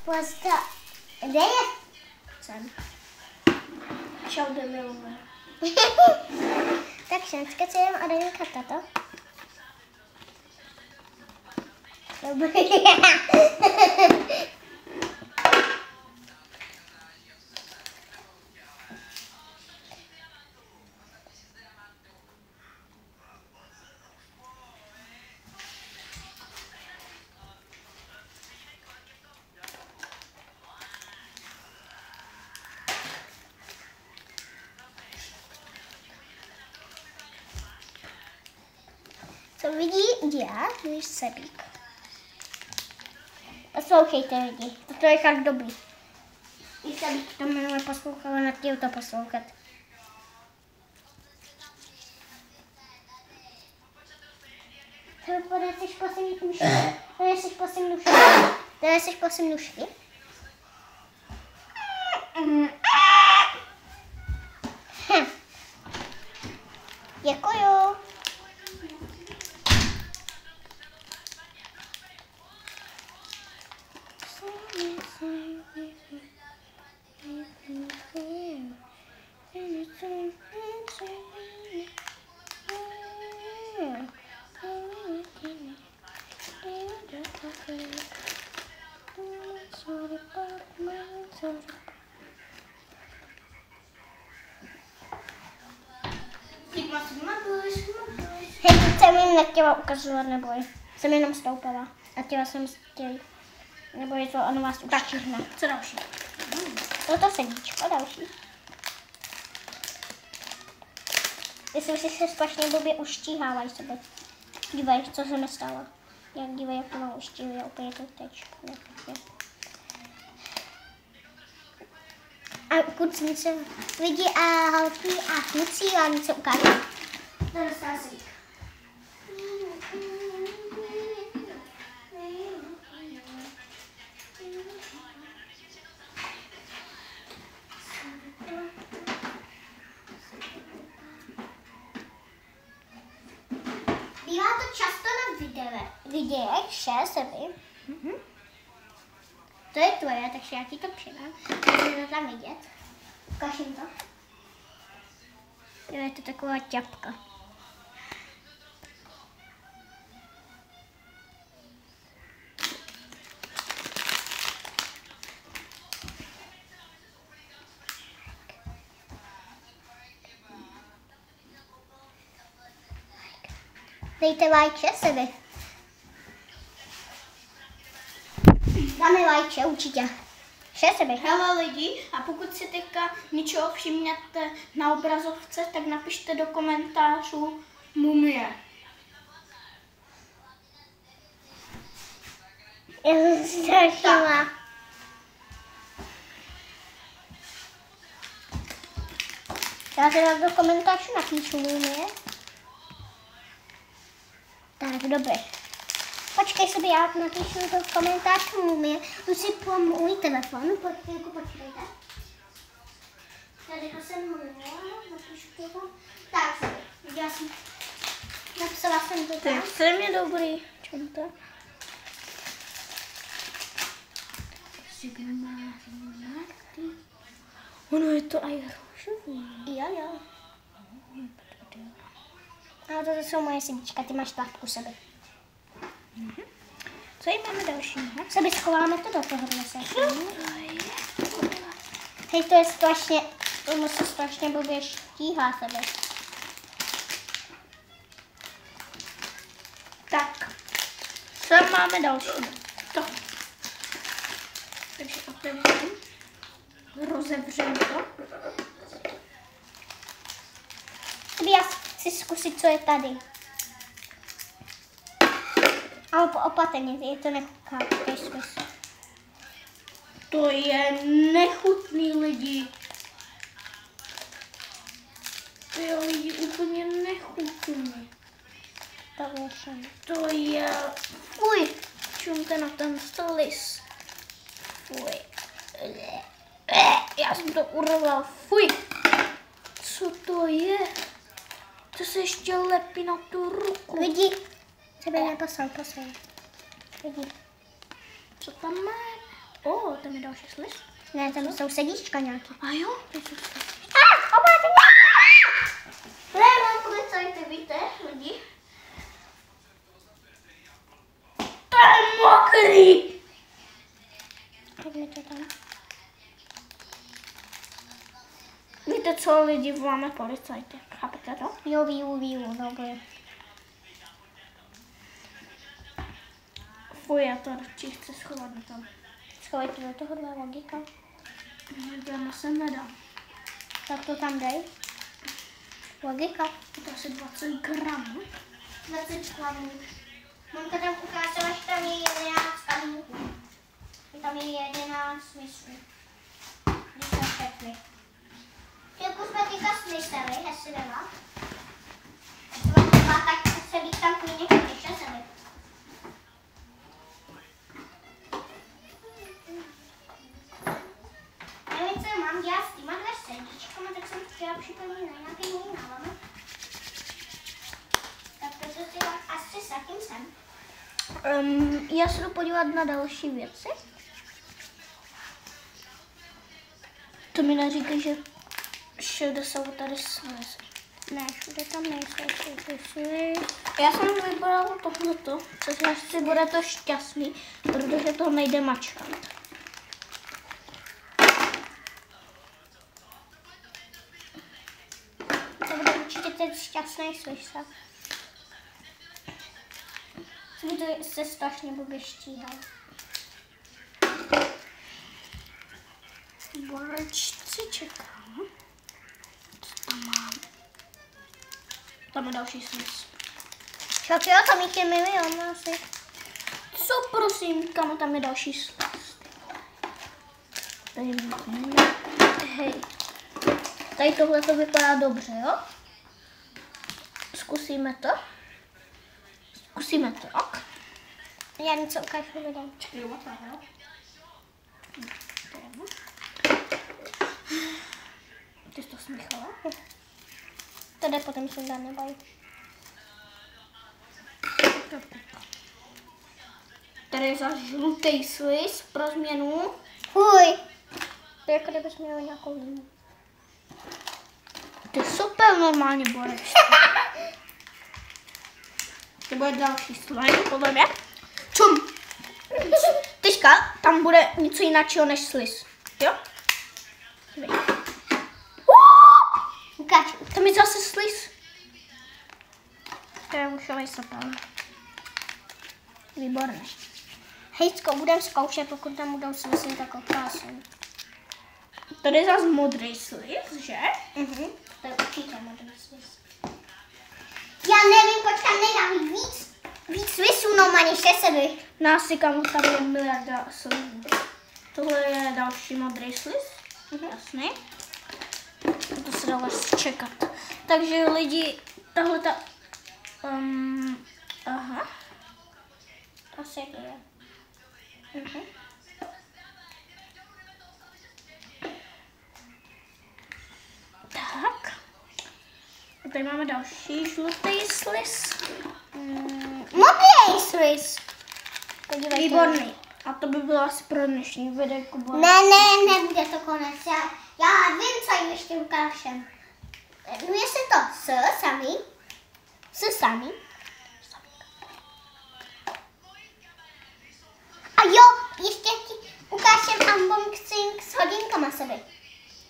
Kde je? Sem. Čau, debilové. Tak všemské, co jem a Daninka tato. Dobrý. Co vidí já, když sebík. Poslouchejte lidi, to je tak dobrý. Když sebík to minule poslouchala, na chtěl to poslouchat. Doneseš prosím nůžky. Děkuju. Hej, jsem jim nechtěla ukazovat, neboj. Jsem jenom stoupala. A chtěla jsem chtěli. Neboj to, ono vás uštíhne. Co další? Toto sedíčko, další. Jestli si se strašně blbě uštíhávají sebe. Dívej, co se mi stalo. Dívej, jak to mám uštíhli, já úplně to teď. A kluci lidi a holky a kluci a něco ukážu. To dostala se víc. Bývá to často na videích, že sebe. To je tvoje, takže já ti to přidám. Můžete to tam vidět. Ukážím to. Jo, je to taková ťapka. Dejte lajče sebe. Dáme lajče určitě. Vše sebe. Hele lidi, a pokud si teďka něčeho všimnete na obrazovce, tak napište do komentářů mumie. Já jsem si to všimla. Já teda do komentářů napíšu mumie. Tak, dobré. Počkej sobě, já napíšu do komentářů mumie. Jdu si po můj telefon, počkejte. Tady jsem mumie, napíšu to. Tak, já jsem napsala jsem to tam. To je extrémně dobrý. Čem to? Ono je to aj růžový. Jo. A to jsou moje sedíčka, ty máš tlapku sebe. Co jí máme dalšího? Sebe schováme to do tohohle sešení. Hej, to je strašně, ono se strašně blbě štíhá sebe. Tak, co máme další? To. Takže otevřeme. Rozevřeme to. Já chci zkusit, co je tady. Ale opatrně, je to nechutná, to je smysl. To je nechutný lidi. To je lidi úplně nechutný. To věším. To je... Fuj, čumte na ten slis. Fuj. Já jsem to urval. Fuj. Co to je? To se ještě lepí na tu ruku. Lidi, sebe neposal. Lidi. Co tam má? Tam je další sliz. Ne, tam jsou sedíčka nějaký. A jo, to jsou mám policajty, víte, lidi? To je mokrý! Jak mi to tam? Víte co, lidi, voláme policajty, chápete to? Jo, víju, dobrý. Fuj, já to radši chci schovat tam. Schovej to do tohohle logika. Já se nedá. Tak to tam dej. Logika. To asi 20 gramů. 20 gramů. Mamka tam ukázala, že tam je 11 kamínků. Tam je 11 smyslů. Když jsme všechny. Chvilku jsme teďka smysleli, hezky dala. Tak se víc tam klidně ještě sebe. Nevím, co mám dělat s těma dvě sedíčkama, tak jsem chtěla připomínat nějaký můj návod. Tak proto si vám asi zatím sem. Já se jdu podívat na další věci. To mi neříkej, že všude jsou tady slizy. Ne, všude tam nejsou slizy. Já jsem vybrala tohleto, což asi bude to šťastný, protože to nejde mačkat. To bude určitě ten šťastný slysa. To se strašně blbě štíhal. Borečci čekám. Co tam mám? Tam je další sliz. Však jo, tam jich je milion asi. Co prosím, kam tam je další sliz? Tady hej. Tady tohle to vypadá dobře, jo? Zkusíme to. Zkusíme to, ok? Já něco ukážu lidem. Jo, tak. Ty jsi to smíchala? To jde potom se dá nebaví. Tady je zase žlutý sliz pro změnu. Fuj. To je jako kdybys měl nějakou jinou. To je super normálně borec. To bude další slime, podle mě. Čum! Teďka tam bude něco jiného než sliz. Jo? Ukáž. Tam je zase sliz. To je mušový sopel. Výborné. Hejcko, budeme zkoušet, pokud tam budou slizy, tak okrásím. Tady je zase modrý sliz, že? To je určitě modrý sliz. Já nevím, proč tam nedám víc slizů, no maní sebe. Násykám, tady je miliarda slizů. Tohle je další modrý sliz. Jasný. To se dalo čekat. Takže lidi, tahle ta... aha. Asi to je. Tak. A tady máme další žlutý sliz. Modrý sliz. Podívejte. Výborný. A to by bylo asi pro dnešní videjku. Ne, nebude to konec. Já vím, co jim ještě ukážem. Jmenuje se to S sami. A jo, ještě ti ukážem unboxing s hodinkama sebe.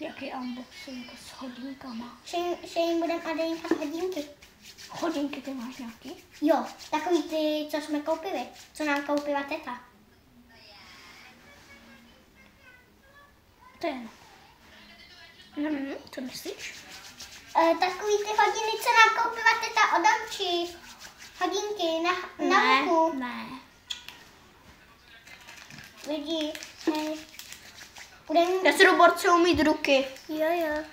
Jaký unboxing s hodinkama? Že jim budeme adejnkat hodinky. Hodinky ty máš nějaký? Jo, takový ty, co jsme koupili. Co nám koupila teta. To je. Co myslíš? Takový ty hodiny, co nám koupila teta od Amči. Hodinky na ruku. Ne. Lidi, Já si do borce umít ruky. Jo,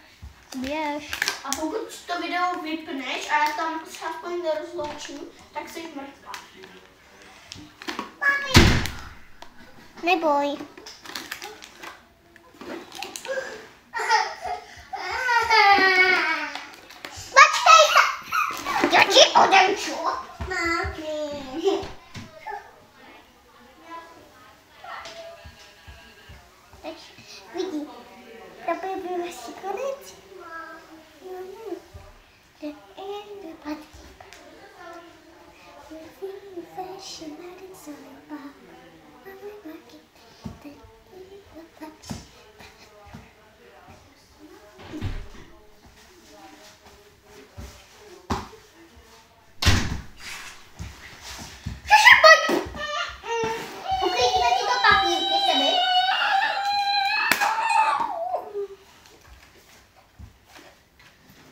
běž. A pokud to video vypneš a já tam se aspoň nerozloučím, tak jsi mrtvá. Mami. Neboj. Počkej, já ti odemču. Mami. Takže vidí, to by byl asi konec.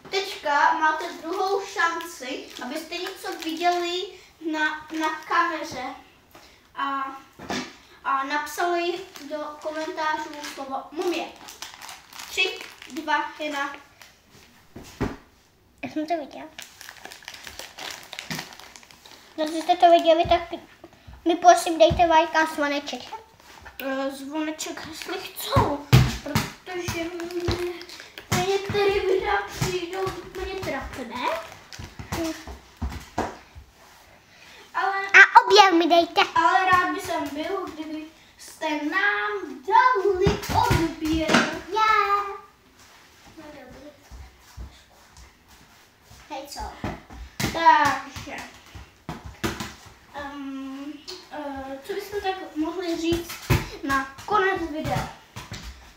Teďka máte druhou šanci, abyste něco viděli na kameře a napsali do komentářů slovo mumie. 3, 2, 1. Já jsem to viděla. Když jste to viděli, tak mi prosím dejte like a zvoneček. Zvoneček, jestli chcou, protože některé videa přijdou úplně trapné. A objev mi dejte. Ale rád by jsem byl, kdybyste nám dali odběr. Já. No dobrý. Hej, co? Takže, co byste tak mohli říct na konec videa?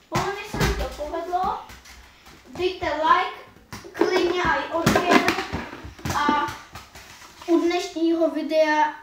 Pokud se mi to povedlo, dejte like, klidně i odběr a u dnešního videa